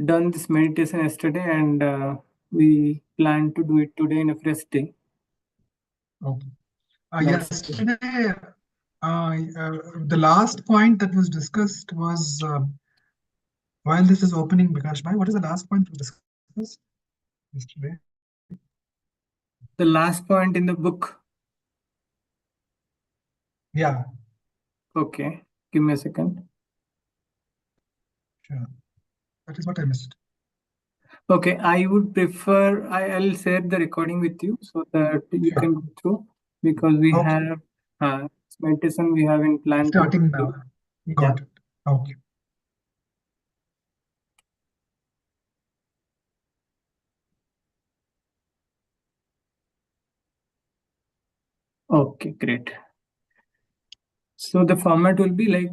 done this meditation yesterday, and we plan to do it today in a fresh day. Okay. That's Yesterday, the last point that was discussed was while this is opening, Bikash Bhai, what is the last point we discussed yesterday? the last point in the book. Yeah, Okay, give me a second. sure. That is what I missed. Okay, I would prefer I'll share the recording with you so that you Sure. can go through, because we Okay. have meditation we have in plan to Starting do. now. Got it. Okay. Okay, great. So the format will be like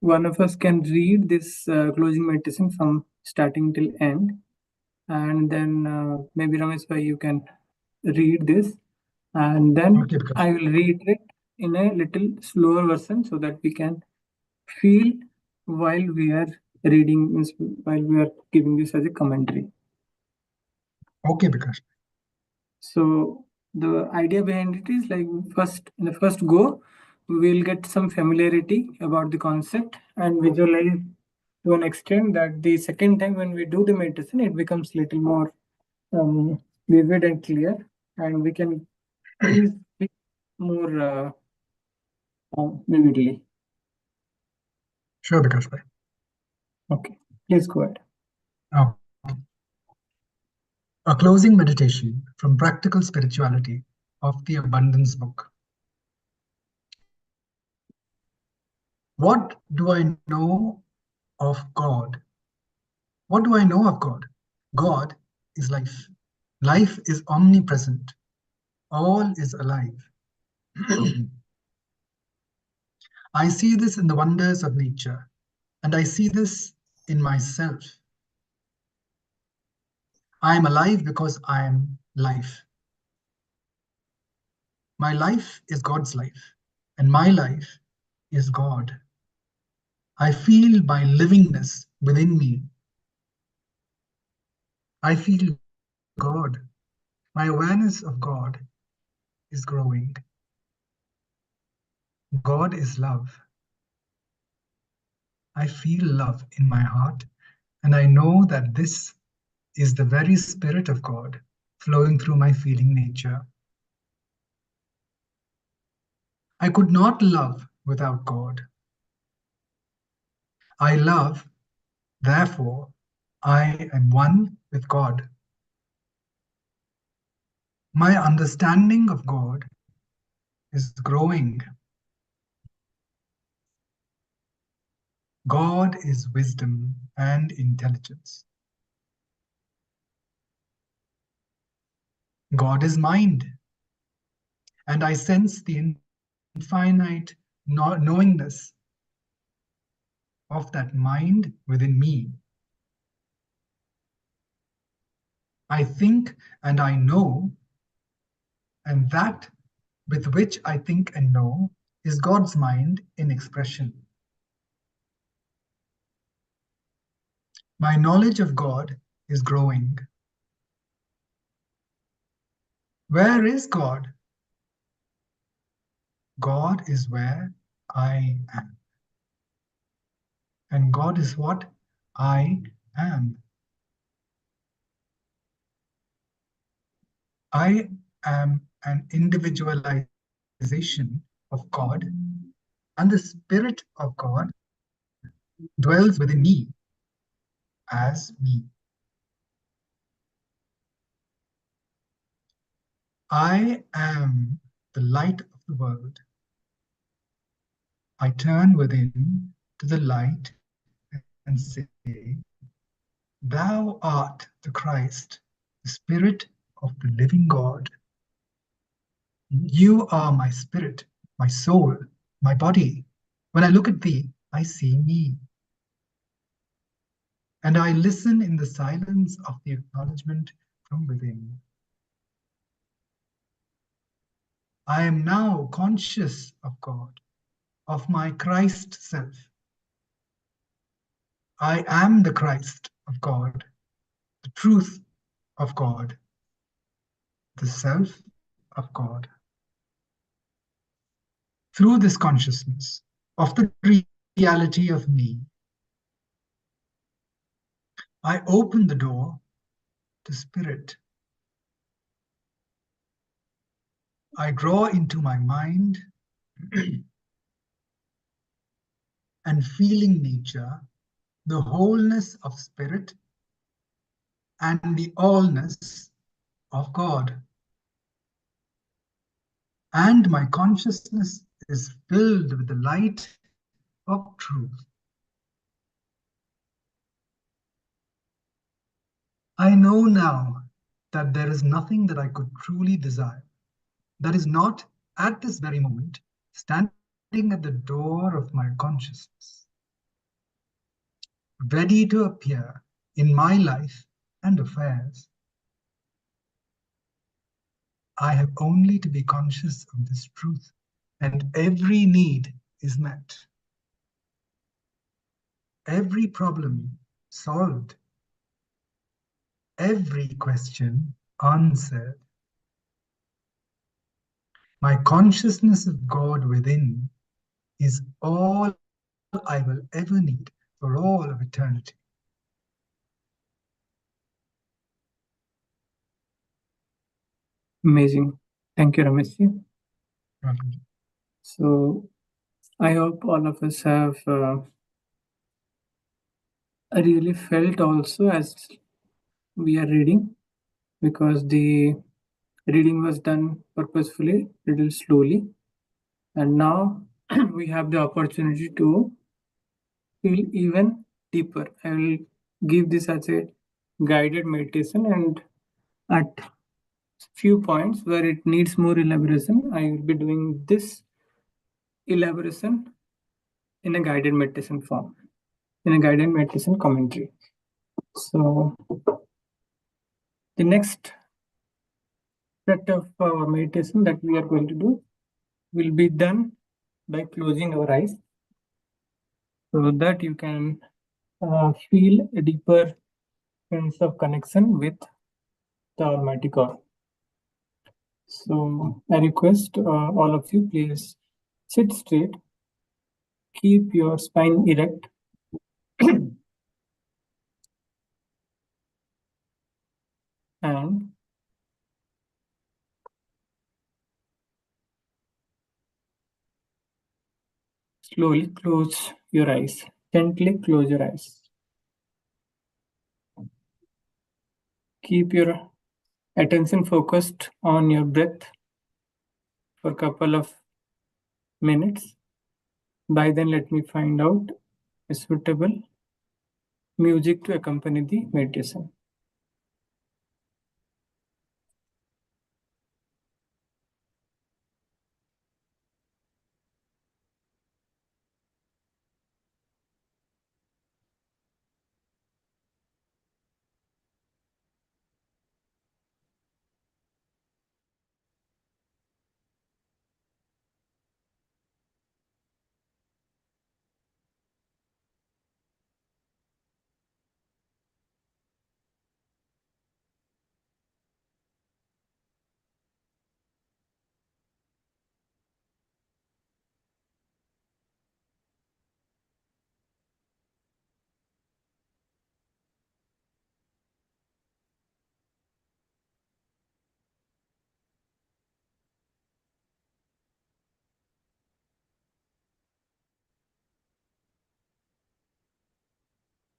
one of us can read this closing meditation from starting till end, and then maybe Ramesh bhai you can read this, and then Okay, Bikash. I will read it in a little slower version so that we can feel while we are reading, means while we are giving this as a commentary. Okay, Bikash. So the idea behind it is like first in the first go, we will get some familiarity about the concept and visualize to an extent that the second time when we do the meditation, it becomes little more vivid and clear, and we can please speak more vividly. Sure, Bikash Bhai. Okay, please go ahead. Okay. A closing meditation from Practical Spirituality of the Abundance Book. What do I know of God? What do I know of God? God is life. Life is omnipresent. All is alive. I see this in the wonders of nature, and I see this in myself. I am alive because I am life. My life is God's life, and my life is God. I feel my livingness within me. I feel God. My awareness of God is growing. God is love. I feel love in my heart, and I know that this is the very Spirit of God flowing through my feeling nature. I could not love without God. I love, therefore, I am one with God. My understanding of God is growing. God is wisdom and intelligence. God is mind, and I sense the infinite knowingness of that mind within me. I think and I know, and that with which I think and know is God's mind in expression. My knowledge of God is growing. Where is God? God is where I am. And God is what I am. I am an individualization of God, and the Spirit of God dwells within me as me. I am the light of the world. I turn within to the light and say, Thou art the Christ, the Spirit of the living God. You are my spirit, my soul, my body. When I look at thee, I see me. And I listen in the silence of the acknowledgement from within. I am now conscious of God, of my Christ self. I am the Christ of God, the truth of God, the self of God. Through this consciousness of the reality of me, I open the door to spirit. I draw into my mind and feeling nature the wholeness of spirit and the allness of God. And my consciousness is filled with the light of truth. I know now that there is nothing that I could truly desire that is not at this very moment standing at the door of my consciousness, ready to appear in my life and affairs. I have only to be conscious of this truth, and every need is met. Every problem solved. Every question answered. My consciousness of God within is all I will ever need for all of eternity. Amazing. Thank you, Ramesh. Welcome. So I hope all of us have really felt also as we are reading, because the reading was done purposefully, little slowly, and now we have the opportunity to feel even deeper. I will give this as a guided meditation, and at few points where it needs more elaboration, I will be doing this elaboration in a guided meditation form, in a guided meditation commentary. So the next set of meditation that we are going to do will be done by closing our eyes, so that you can feel a deeper sense of connection with the Almighty God. So I request all of you, please sit straight, keep your spine erect, and slowly close your eyes. Gently close your eyes. Keep your attention focused on your breath for a couple of minutes. By then, let me find out a suitable music to accompany the meditation.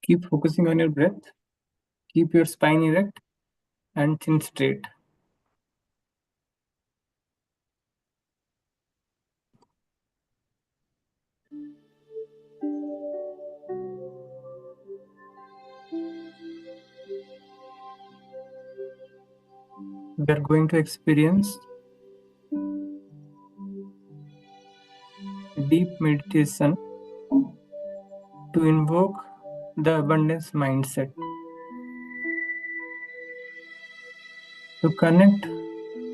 Keep focusing on your breath. Keep your spine erect and chin straight. We are going to experience deep meditation to invoke the abundance mindset, to connect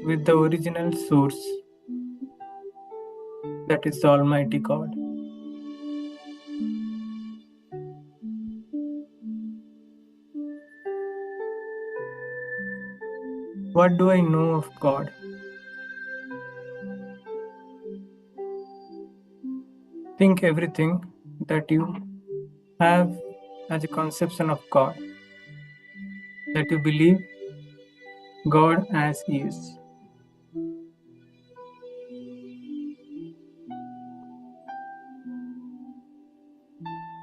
with the original source, that is the Almighty God. What do I know of God? Think everything that you have as a conception of God, that you believe God as He is.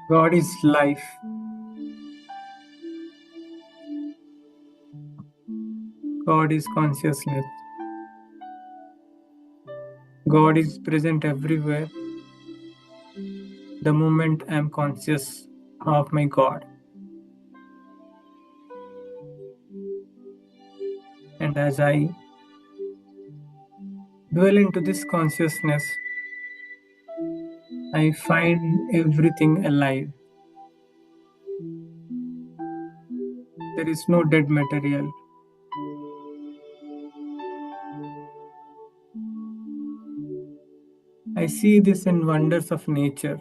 God is life. God is consciousness. God is present everywhere. The moment I am conscious of my God. And as I dwell into this consciousness, I find everything alive. There is no dead material. I see this in wonders of nature,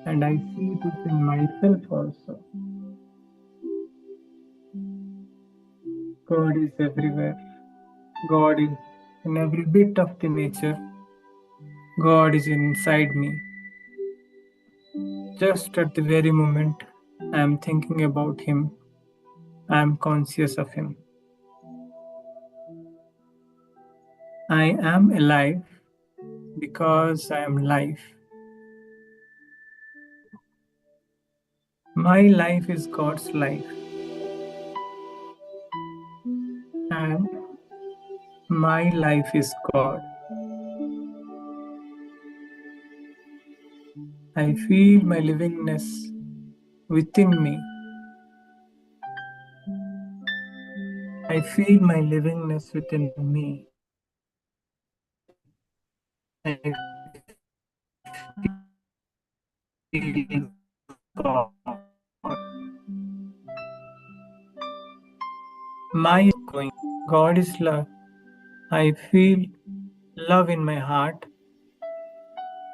and I see this in myself also. God is everywhere. God is in every bit of the nature. God is inside me. Just at the very moment I am thinking about Him, I am conscious of Him. I am alive because I am life. My life is God's life. And my life is God. I feel my livingness within me. I feel my livingness within me. I feel God. My going. God is love. I feel love in my heart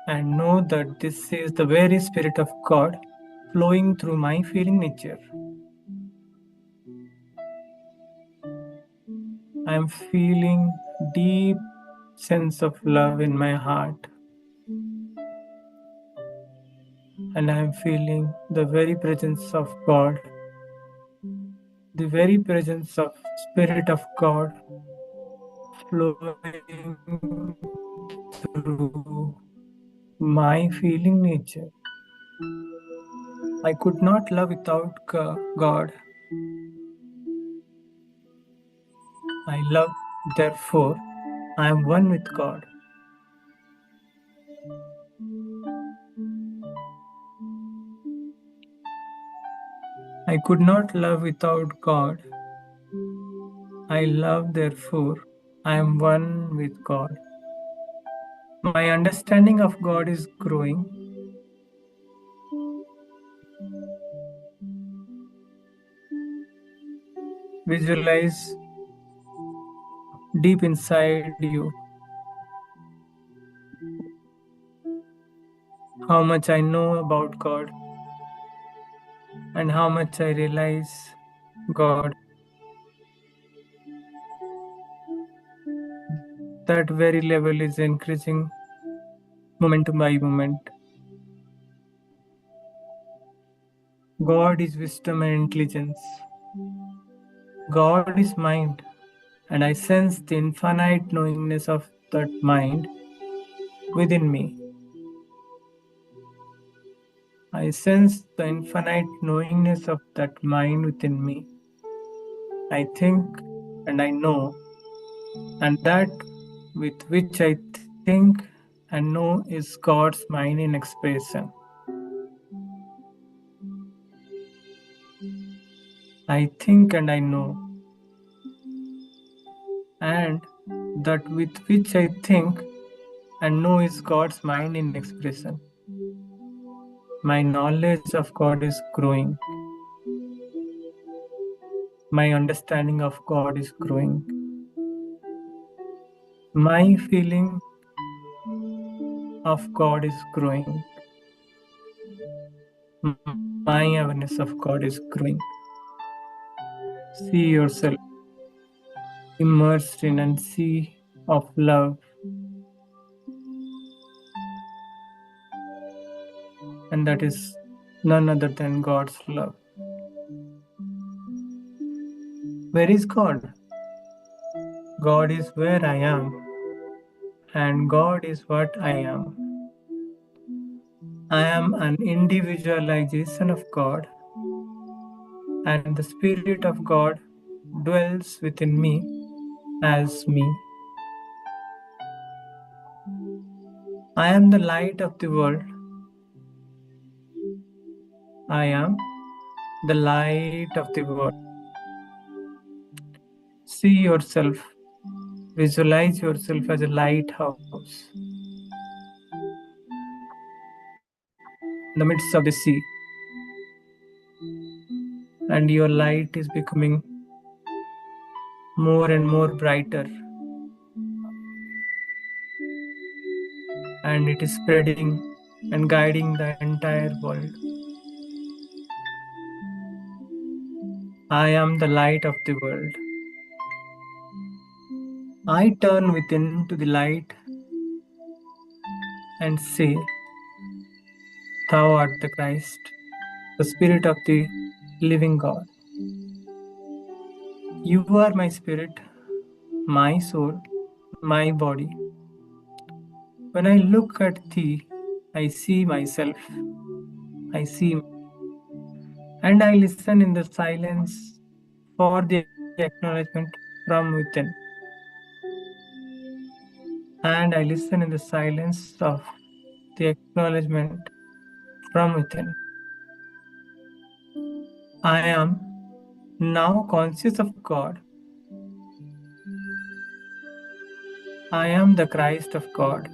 and know that this is the very Spirit of God flowing through my feeling nature. I am feeling deep sense of love in my heart, and I am feeling the very presence of God, the very presence of Spirit of God flowing through my feeling nature. I could not love without God. I love, therefore, I am one with God. I could not love without God. I love, therefore, I am one with God. My understanding of God is growing. Visualize deep inside you how much I know about God and how much I realize God. That very level is increasing moment by moment. God is wisdom and intelligence. God is mind, and I sense the infinite knowingness of that mind within me. I sense the infinite knowingness of that mind within me. I think and I know, and that with which I think and know is God's mind in expression. I think and I know, and that with which I think and know is God's mind in expression. My knowledge of God is growing. My understanding of God is growing. My feeling of God is growing. My awareness of God is growing. See yourself. immersed in a sea of love. And that is none other than God's love. Where is God? God is where I am, and God is what I am. I am an individualization of God, and the Spirit of God dwells within me as me. I am the light of the world. I am the light of the world. See yourself, visualize yourself as a lighthouse in the midst of the sea, and your light is becoming more and more brighter, and it is spreading and guiding the entire world. I am the light of the world. I turn within to the light and say, Thou art the Christ, the Spirit of the living God. You are my spirit, my soul, my body. When I look at thee, I see myself. I see, and I listen in the silence for the acknowledgement from within. And I listen in the silence of the acknowledgement from within. I am now conscious of God. I am the Christ of God.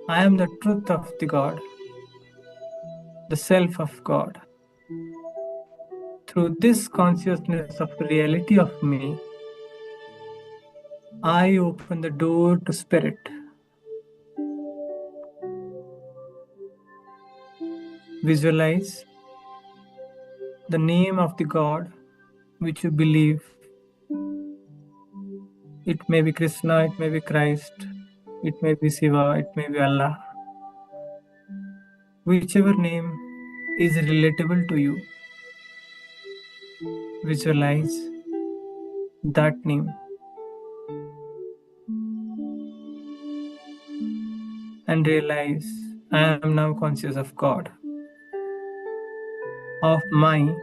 I am the truth of the God, the self of God. Through this consciousness of reality of me, I open the door to spirit. Visualize the name of the God which you believe. It may be Krishna, it may be Christ, it may be Shiva, it may be Allah. Whichever name is relatable to you, visualize that name and realize I am now conscious of God, of my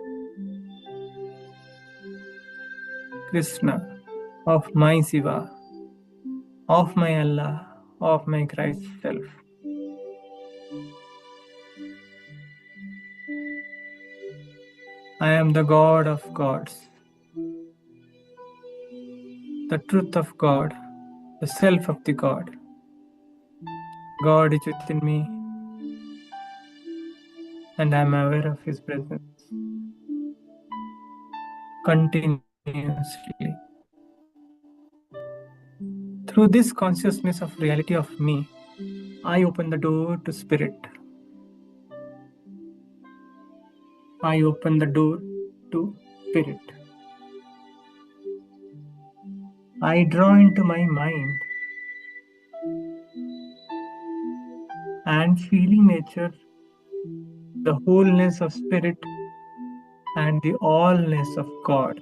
Krishna, of my Shiva, of my Allah, of my Christ self. I am the God of gods, the truth of God, the self of the God. God is within me, and I am aware of His presence continuously. Through this consciousness of reality of me, I open the door to spirit. I open the door to spirit. I draw into my mind and feeling nature the wholeness of spirit and the allness of God.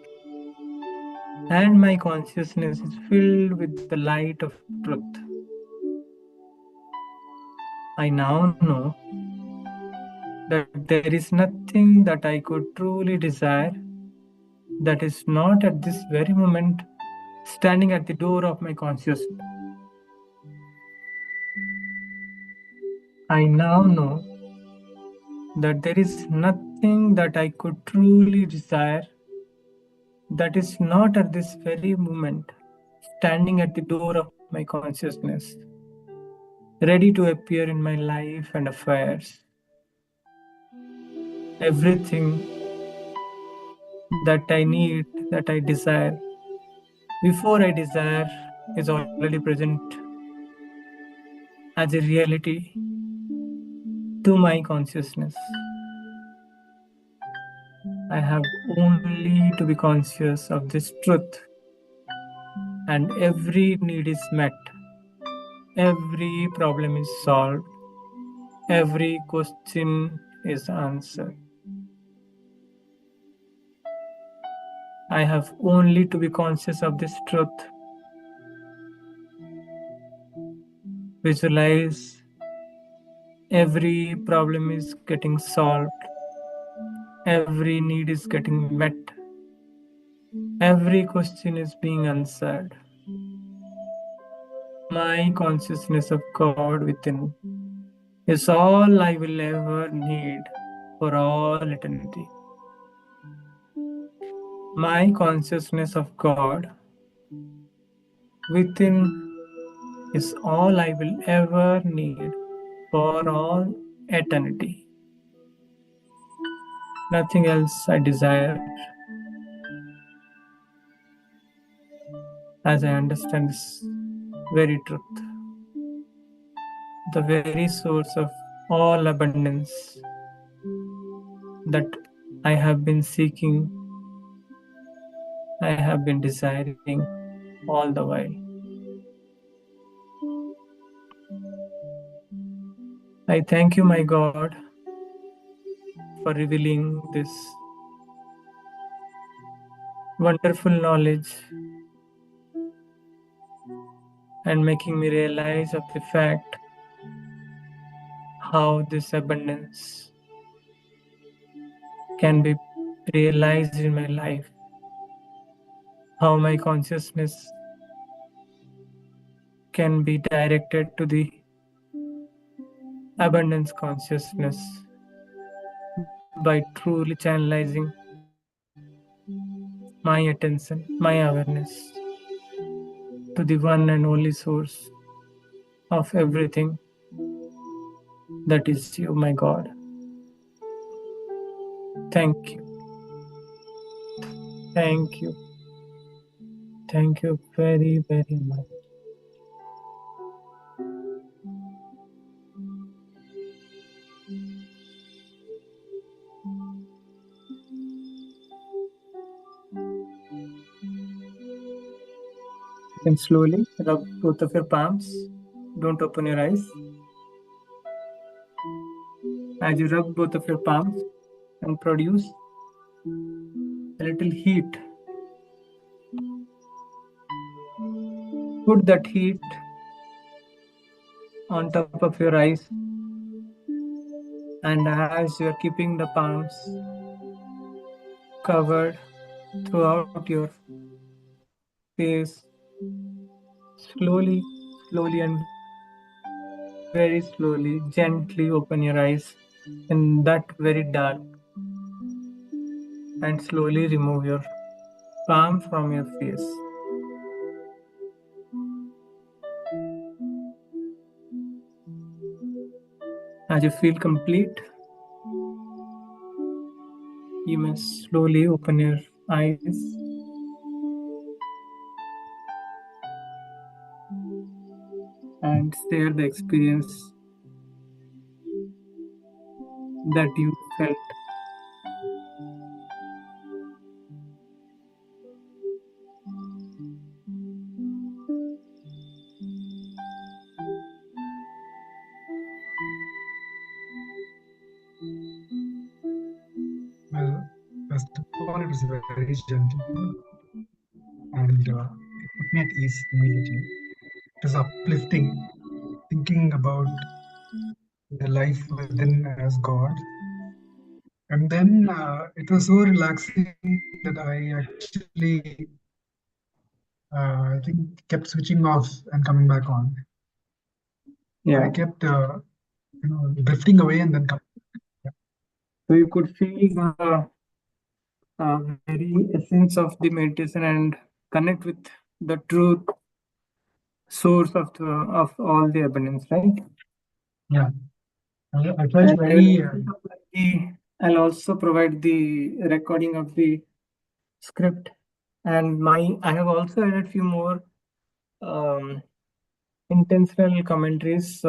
And my consciousness is filled with the light of truth. I now know that there is nothing that I could truly desire that is not at this very moment standing at the door of my consciousness. I now know that there is nothing that I could truly desire that is not at this very moment standing at the door of my consciousness, ready to appear in my life and affairs. Everything that I need, that I desire, before I desire, is already present as a reality to my consciousness. I have only to be conscious of this truth and every need is met. Every problem is solved. Every question is answered. I have only to be conscious of this truth. Visualize every problem is getting solved. Every need is getting met. Every question is being answered. My consciousness of God within is all I will ever need for all eternity. My consciousness of God within is all I will ever need for all eternity. Nothing else I desire. As I understand this very truth, the very source of all abundance that I have been seeking, I have been desiring all the while. I thank you, my God, for revealing this wonderful knowledge and making me realize of the fact how this abundance can be realized in my life, how my consciousness can be directed to the abundance consciousness by truly channelizing my attention, my awareness to the one and only source of everything, that is you, my God. Thank you. Thank you. Thank you very, very much. You can slowly rub both of your palms. Don't open your eyes. As you rub both of your palms and produce a little heat, put that heat on top of your eyes, and as you are keeping the palms covered throughout your face, slowly and very slowly, gently open your eyes in that very dark, and slowly remove your palm from your face. As you feel complete, you may slowly open your eyes and share the experience that you felt. Well, first of all, it was very gentle and it put me at ease immediately. It was uplifting, thinking about the life within as God. And then it was so relaxing that I actually, I think, kept switching off and coming back on. Yeah. I kept, drifting away and then coming. So you could feel the very essence of the meditation and connect with the truth source of all the abundance, right? Yeah, I felt And very. I'll also provide the recording of the script, and I have also added few more um, intentional commentaries,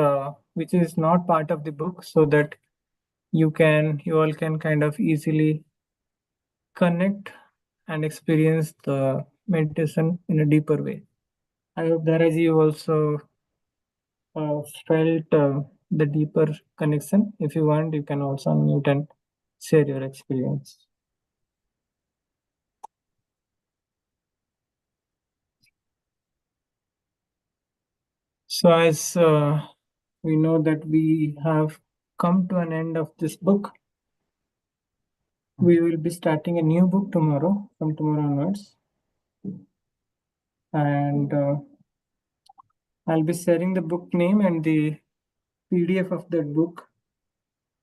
which is not part of the book, so that you all can kind of easily connect and experience the meditation in a deeper way. I hope Dharaji you also felt the deeper connection. If you want, you can also unmute and share your experience. So as we know that we have come to an end of this book, we will be starting a new book tomorrow, from tomorrow onwards. And I'll be sharing the book name and the PDF of that book.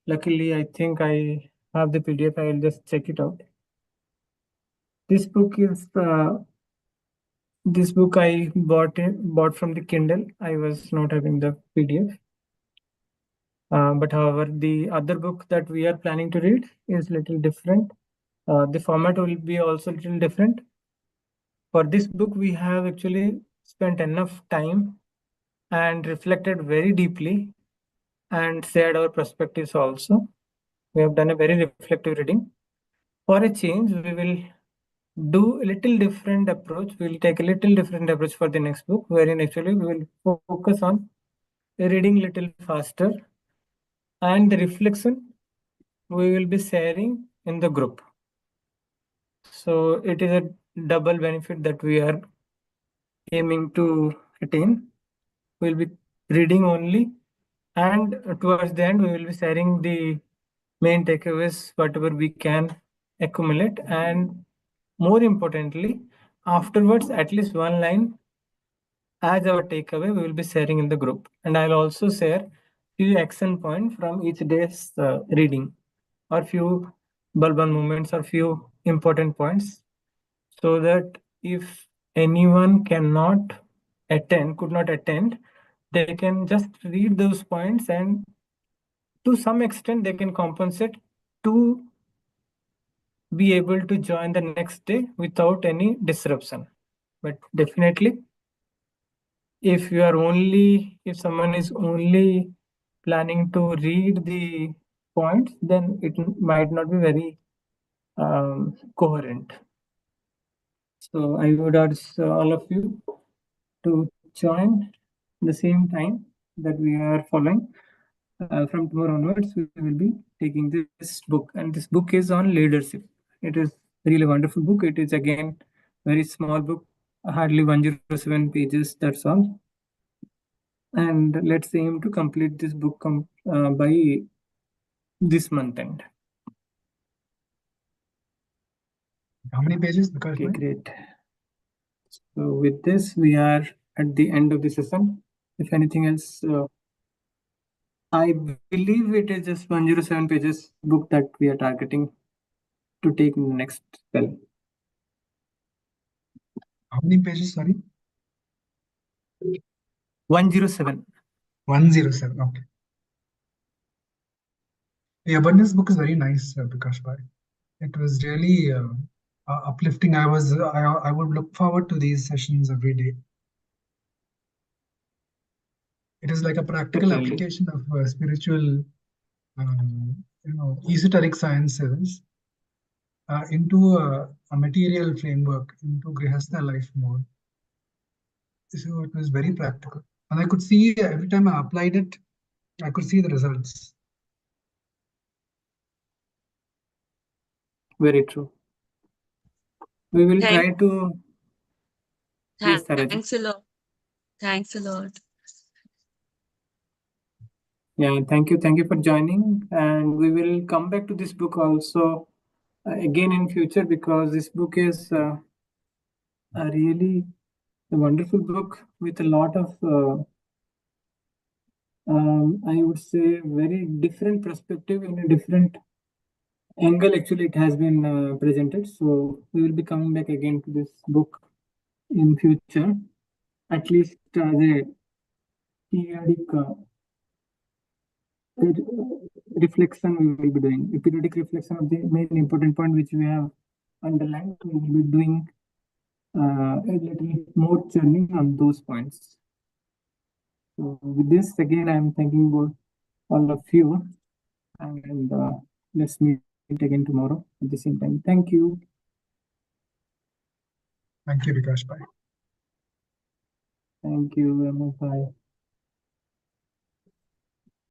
Luckily, I think I have the PDF. I will just check it out. This book I bought from the Kindle. I was not having the PDF. But however, the other book that we are planning to read is little different. The format will be also little different. For this book, we have actually spent enough time and reflected very deeply and shared our perspectives also. We have done a very reflective reading. For a change, we will do a little different approach. We'll take a little different approach for the next book, wherein actually we will focus on reading little faster, and the reflection we will be sharing in the group. So it is a double benefit that we are aiming to attain. We'll be reading only, and towards the end we will be sharing the main takeaways, whatever we can accumulate, and more importantly, afterwards at least one line as our takeaway we will be sharing in the group. And I'll also share few action points from each day's reading, or few bulban moments, or few important points, so that if anyone could not attend, they can just read those points, and to some extent they can compensate to be able to join the next day without any disruption. But definitely, if someone is only planning to read the points, then it might not be very coherent. So I would urge all of you to join the same time that we are following. From tomorrow onwards, we will be taking this book, and this book is on leadership. It is really wonderful book. It is again very small book, hardly 107 pages. That's all. And let's aim to complete this book by this month end. How many pages? Because Okay, great. So with this, we are at the end of the session. If anything else, I believe it is just 107 pages book that we are targeting to take in the next spell. how many pages? Sorry, 107. 107. Okay. The abundance book is very nice, Prakash Bhai. It was really uplifting. I would look forward to these sessions every day. It is like a practical Certainly. application of spiritual, esoteric sciences into a material framework, into Grihastha life mode. So it was very practical. And I could see every time I applied it, I could see the results. Very true. We will try to. Yes, Taraji. Thanks a lot. Thanks a lot. Yeah, thank you. Thank you for joining. And we will come back to this book also again in future, because this book is a really a wonderful book with a lot of, I would say, very different perspective in a different angle. Actually, it has been presented. So we will be coming back again to this book in future, at least as a periodic reflection we will be doing. A periodic reflection of the main important point which we have underlined. We will be doing a little more churning on those points. So with this, again, I am thanking all of you, and let's meet again tomorrow at the same time. Thank you. Thank you, Prakash Bhai. Thank you, MFI.